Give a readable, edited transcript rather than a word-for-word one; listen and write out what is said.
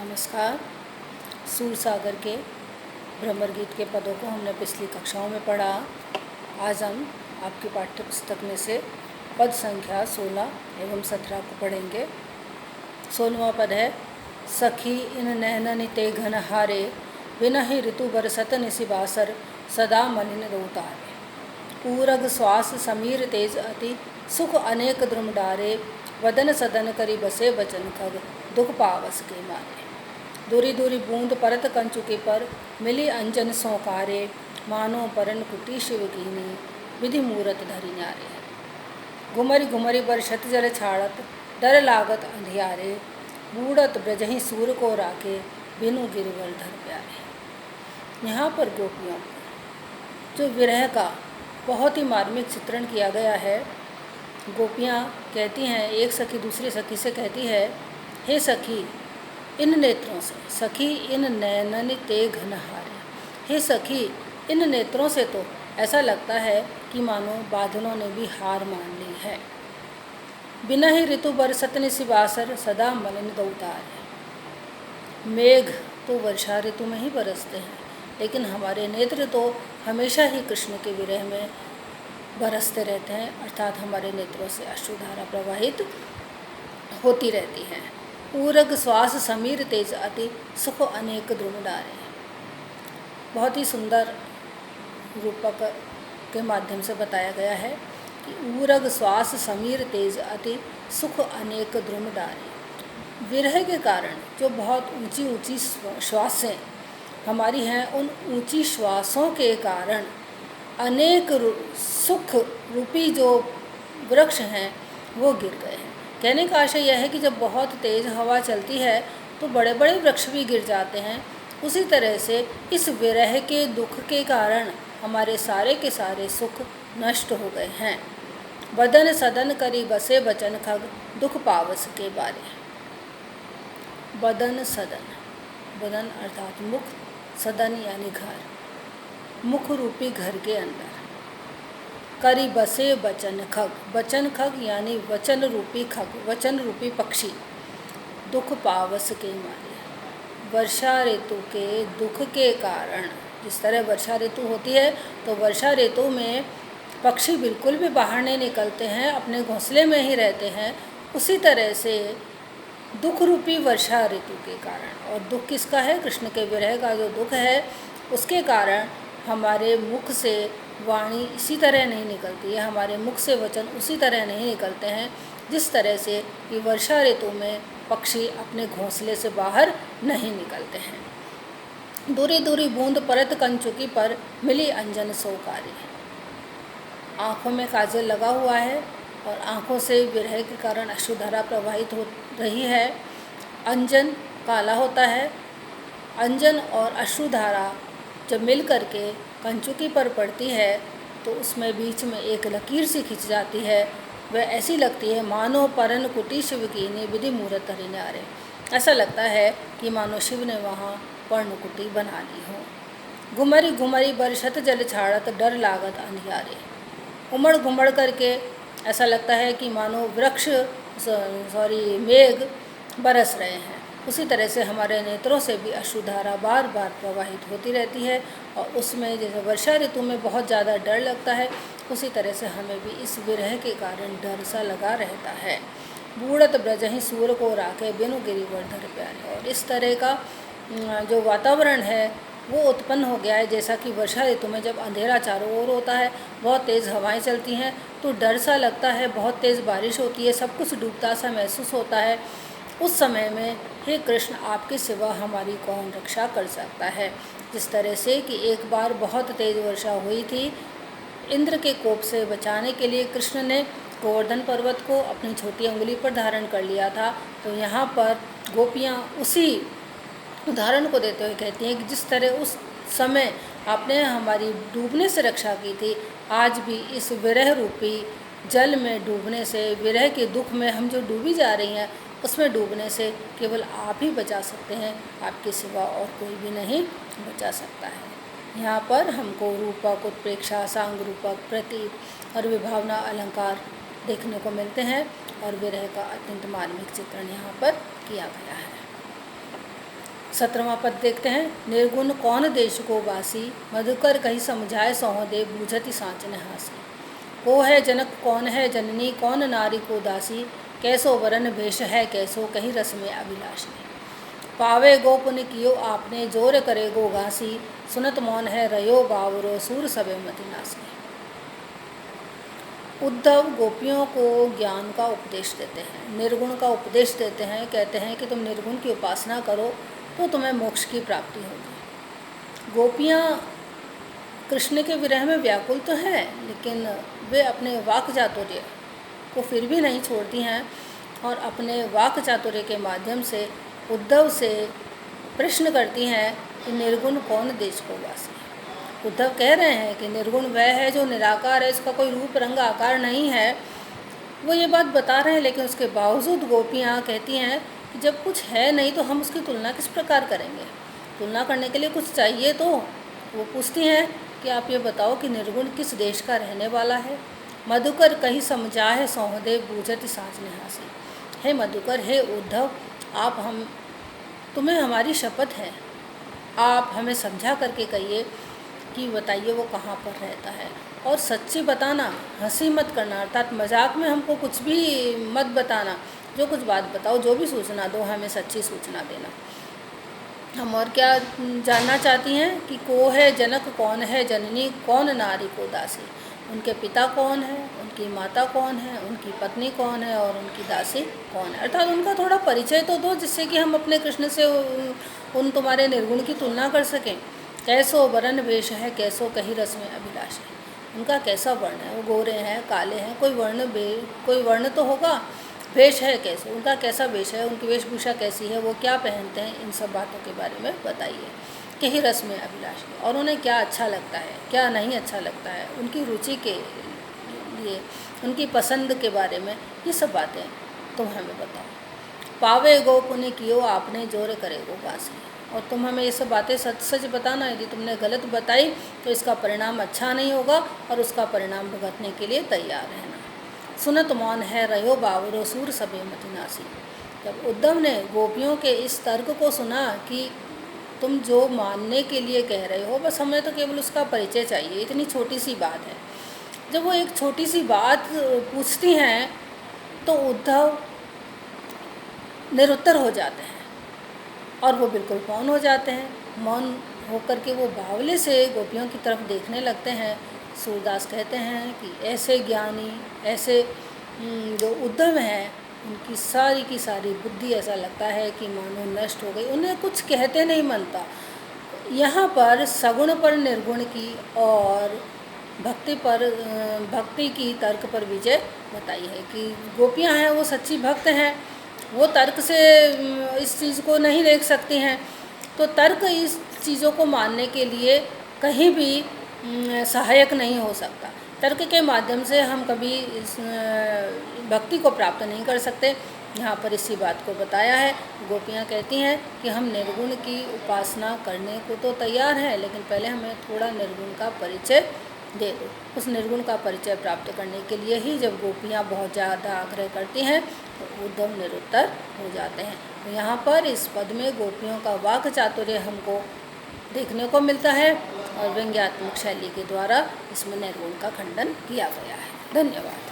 नमस्कार। सूरसागर के भ्रमर गीत के पदों को हमने पिछली कक्षाओं में पढ़ा। आज हम आपकी पाठ्य पुस्तक में से पद संख्या 16 एवं 17 को पढ़ेंगे। 16वां पद है, सखी इन नैनन ते घन हारे, बिना ही ऋतु बरसत निसि बासर, सदा मलिन दौतारे। पूरग श्वास समीर तेज अति, सुख अनेक द्रुम डारे, वदन सदन करी बसे बचन खग, दुख पावस के मारे। दूरी दूरी बूंद परत कंचुके पर, मिली अंजन सौकारे, मानो परन कुटी शिव कीनी, विधि मूरत धरि न्यारे। घुमरी घुमरी बरसत जल छाड़त, डर लागत अंधियारे, बूढ़त ब्रजहि सूर को राखे, बिनु गिरिवर धर प्यारे। यहाँ पर गोपियों जो विरह का बहुत ही मार्मिक चित्रण किया गया है। गोपियाँ कहती हैं, एक सखी दूसरी सखी से कहती है, हे सखी इन नेत्रों से, सखी इन नैनन ते घन हारे, हे सखी इन नेत्रों से तो ऐसा लगता है कि मानो बादलों ने भी हार मान ली है। बिना ही ऋतु बरसत निसि बासर, सदा मलिन दौतारे। मेघ तो वर्षा ऋतु में ही बरसते हैं, लेकिन हमारे नेत्र तो हमेशा ही कृष्ण के विरह में बरसते रहते हैं, अर्थात हमारे नेत्रों से अश्रुधारा प्रवाहित होती रहती है। पूरग श्वास समीर तेज अति, सुख अनेक द्रुम डारे। बहुत ही सुंदर रूपक के माध्यम से बताया गया है कि ऊरग श्वास समीर तेज अति, सुख अनेक द्रुम डारे। विरह के कारण जो बहुत ऊंची ऊंची श्वासें हमारी हैं, उन ऊंची श्वासों के कारण अनेक सुख रूपी जो वृक्ष हैं वो गिर गए हैं। कहने का आशय यह है कि जब बहुत तेज़ हवा चलती है तो बड़े बड़े वृक्ष भी गिर जाते हैं। उसी तरह से इस विरह के दुख के कारण हमारे सारे के सारे सुख नष्ट हो गए हैं। बदन सदन करी बसे बचन खग, दुख पावस के बारे। बदन सदन, बदन अर्थात मुख, सदन यानी घर, मुख रूपी घर के अंदर करी बसे बचन खग, बचन खग यानी वचन रूपी खग, वचन रूपी पक्षी, दुख पावस के मारे। वर्षा ऋतु के दुख के कारण, जिस तरह वर्षा ऋतु होती है तो वर्षा ऋतु में पक्षी बिल्कुल भी बाहर नहीं निकलते हैं, अपने घोंसले में ही रहते हैं, उसी तरह से दुख रूपी वर्षा ऋतु के कारण, और दुख किसका है? कृष्ण के विरह का जो दुख है उसके कारण हमारे मुख से वाणी इसी तरह नहीं निकलती है, हमारे मुख से वचन उसी तरह नहीं निकलते हैं जिस तरह से कि वर्षा ऋतु में पक्षी अपने घोंसले से बाहर नहीं निकलते हैं। दूरी दूरी बूंद परत कंचुकी पर, मिली अंजन सौकारी। आँखों में काजल लगा हुआ है और आँखों से विरह के कारण अश्रुधारा प्रवाहित हो रही है। अंजन काला होता है। अंजन और अश्रुधारा जब मिल करके कंचुकी पर पड़ती है तो उसमें बीच में एक लकीर सी खिंच जाती है। वह ऐसी लगती है मानो परन कुटी शिव कीनी, विधि मूरत धरि न्यारे। ऐसा लगता है कि मानो शिव ने वहाँ पर्णकुटी बना ली हो। घुमरी घुमरी बरसत जल छाड़त, डर लागत अंधियारे। उमड़ घुमड़ करके ऐसा लगता है कि मानो वृक्ष मेघ बरस रहे हैं। उसी तरह से हमारे नेत्रों से भी अश्रुधारा बार बार प्रवाहित होती रहती है, और उसमें जैसे वर्षा ऋतु में बहुत ज़्यादा डर लगता है, उसी तरह से हमें भी इस विरह के कारण डर सा लगा रहता है। बूढ़त ब्रजहि सूर को राखे, बिनु गिरिवर धर प्यारे। और इस तरह का जो वातावरण है वो उत्पन्न हो गया है, जैसा कि वर्षा ऋतु में जब अंधेरा चारों ओर होता है, बहुत तेज़ हवाएं चलती हैं तो डर सा लगता है, बहुत तेज़ बारिश होती है, सब कुछ डूबता सा महसूस होता है। उस समय में हे कृष्ण, आपके सिवा हमारी कौन रक्षा कर सकता है। जिस तरह से कि एक बार बहुत तेज़ वर्षा हुई थी, इंद्र के कोप से बचाने के लिए कृष्ण ने गोवर्धन पर्वत को अपनी छोटी उंगली पर धारण कर लिया था। तो यहाँ पर गोपियाँ उसी उदाहरण को देते हुए कहती हैं कि जिस तरह उस समय आपने हमारी डूबने से रक्षा की थी, आज भी इस विरह रूपी जल में डूबने से, विरह के दुख में हम जो डूबी जा रही हैं उसमें डूबने से केवल आप ही बचा सकते हैं, आपके सिवा और कोई भी नहीं बचा सकता है। यहाँ पर हमको रूपक, उत्प्रेक्षा, सांग रूपक, प्रतीक और विभावना अलंकार देखने को मिलते हैं, और विरह का अत्यंत मार्मिक चित्रण यहाँ पर किया गया है। 17वां पद देखते हैं। निर्गुण कौन देश को वासी, मधुकर कही समझाए सौहदे, बूझति साँचन हासी। को है जनक कौन है जननी, कौन नारी को दासी, कैसो वरन भेष है कैसो कही रस में अभिलाषी। पावे गो पुनि कियो आपने, जोर करे गो घासी, सुनत मौन है रयो बावरो, सूर सबे मति नासी। उद्धव गोपियों को ज्ञान का उपदेश देते हैं, निर्गुण का उपदेश देते हैं। कहते हैं कि तुम निर्गुण की उपासना करो तो तुम्हें मोक्ष की प्राप्ति होगी। गोपियाँ कृष्ण के विरह में व्याकुल तो हैं, लेकिन वे अपने वाक चातुर्य को फिर भी नहीं छोड़ती हैं और अपने वाक चातुर्य के माध्यम से उद्धव से प्रश्न करती हैं कि निर्गुण कौन देश को वासी। उद्धव कह रहे हैं कि निर्गुण वह है जो निराकार है, इसका कोई रूप रंग आकार नहीं है। वो ये बात बता रहे हैं, लेकिन उसके बावजूद गोपियाँ कहती हैं कि जब कुछ है नहीं तो हम उसकी तुलना किस प्रकार करेंगे। तुलना करने के लिए कुछ चाहिए। तो वो पूछती हैं कि आप ये बताओ कि निर्गुण किस देश का रहने वाला है। मधुकर कही समझा है सौहदे, बूझति साँचन हासी। हे मधुकर, हे उद्धव, तुम्हें हमारी शपथ है, आप हमें समझा करके कहिए कि बताइए वो कहाँ पर रहता है, और सच्ची बताना, हंसी मत करना, अर्थात मजाक में हमको कुछ भी मत बताना। जो कुछ बात बताओ, जो भी सूचना दो, हमें सच्ची सूचना देना। हम और क्या जानना चाहती हैं कि को है जनक कौन है जननी, कौन नारी को दासी। उनके पिता कौन है, उनकी माता कौन है, उनकी पत्नी कौन है और उनकी दासी कौन है। अर्थात उनका थोड़ा परिचय तो दो, जिससे कि हम अपने कृष्ण से उन तुम्हारे निर्गुण की तुलना कर सकें। कैसो वरण वेश है कैसो कही रस में अभिलाषी। उनका कैसा वर्ण है, वो गोरे हैं, काले हैं, कोई वर्ण तो होगा। वेश है कैसे, उनका कैसा वेश है, उनकी वेशभूषा कैसी है, वो क्या पहनते हैं, इन सब बातों के बारे में बताइए। कही रस में अभिलाषी, और उन्हें क्या अच्छा लगता है, क्या नहीं अच्छा लगता है, उनकी रुचि के लिए, उनकी पसंद के बारे में, ये सब बातें तुम हमें बताओ। पावे गो पुनि कियो आपने, जोर करे गो घासी। और तुम हमें ये सब बातें सच सच बताना। यदि तुमने गलत बताई तो इसका परिणाम अच्छा नहीं होगा और उसका परिणाम भुगतने के लिए तैयार रहना। सुनत मौन है रयो बावरो, सूर सबे मति नासी। जब उद्धव ने गोपियों के इस तर्क को सुना कि तुम जो मानने के लिए कह रहे हो, बस हमें तो केवल उसका परिचय चाहिए, इतनी छोटी सी बात है। जब वो एक छोटी सी बात पूछती हैं तो उद्धव निरुत्तर हो जाते हैं और वो बिल्कुल मौन हो जाते हैं। मौन होकर के वो बावले से गोपियों की तरफ देखने लगते हैं। सूरदास कहते हैं कि ऐसे ज्ञानी, ऐसे जो उद्धव हैं, उनकी सारी की सारी बुद्धि ऐसा लगता है कि मानो नष्ट हो गई, उन्हें कुछ कहते नहीं मनता। यहाँ पर सगुण पर निर्गुण की और भक्ति की तर्क पर विजय बताई है कि गोपियाँ हैं वो सच्ची भक्त हैं, वो तर्क से इस चीज़ को नहीं देख सकती हैं। तो तर्क इस चीज़ों को मानने के लिए कहीं भी सहायक नहीं हो सकता। तर्क के माध्यम से हम कभी इस भक्ति को प्राप्त नहीं कर सकते। यहाँ पर इसी बात को बताया है। गोपियाँ कहती हैं कि हम निर्गुण की उपासना करने को तो तैयार हैं, लेकिन पहले हमें थोड़ा निर्गुण का परिचय दे दो। उस निर्गुण का परिचय प्राप्त करने के लिए ही जब गोपियाँ बहुत ज़्यादा आग्रह करती हैं तो उद्धव निरुत्तर हो जाते हैं। तो यहाँ पर इस पद में गोपियों का वाक चातुर्य हमको देखने को मिलता है और व्यंग्यात्मक शैली के द्वारा इसमें निर्गुण का खंडन किया गया है। धन्यवाद।